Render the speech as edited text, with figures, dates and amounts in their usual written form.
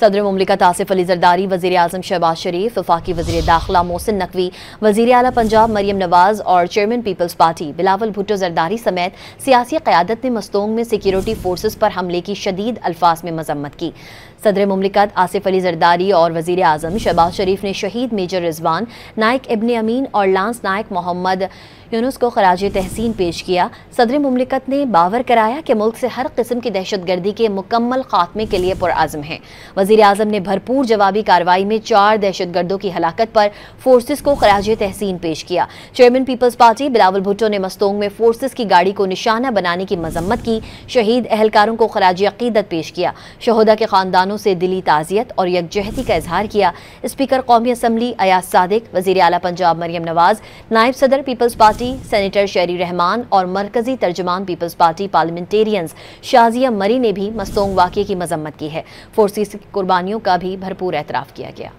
सदर मुमलिकत आसिफ अली जरदारी, वज़ीर आज़म शहबाज शरीफ, वफाकी वज़ीर दाखिला मोहसिन नकवी, वज़ीर आला पंजाब मरियम नवाज और chairman Peoples Party Bilawal Bhutto Zardari समेत सियासी क़यादत ने मस्तोंग में सिक्योरिटी फोर्सेस पर हमले की शदीद अल्फाज में मजम्मत की। सदर मुमलिकत आसिफ अली जरदारी और वज़ीर आज़म शहबाज शरीफ ने शहीद मेजर रिजवान, नायक इब्ने अमीन और लांस नायक मोहम्मद यूनुस को खराज तहसीन पेश किया। सदर मुमलिकत ने बावर कराया कि मुल्क से हर किस्म की दहशत गर्दी के मुकम्मल खात्मे के लिए पुरआज़म है। वज़ीर आज़म ने भरपूर जवाबी कार्रवाई में 4 दहशत गर्दों की हलाकत पर फोर्सेस को खराज तहसीन पेश किया। Chairman Peoples Party Bilawal Bhutto ने मस्तोंग में फोर्सेस की गाड़ी को निशाना बनाने की मजम्मत की। शहीद अहलकारों को खराज अकीदत पेश किया। शहदा के खानदानों से दिली ताज़ियत और यकजहती का इजहार किया। स्पीकर कौमी असम्बली अयाज सादिक, वज़ीर आला पंजाब मरियम नवाज, नायब सदर पीपल्स पार्टी सेनेटर शेरी रहमान और मरकजी तर्जमान पीपल्स पार्टी पार्लियामेंटेरियंस शाजिया मरी ने भी मस्तोंग वाक़े की मजम्मत की है। फोर्सेस की कुर्बानियों का भी भरपूर एतराफ़ किया गया।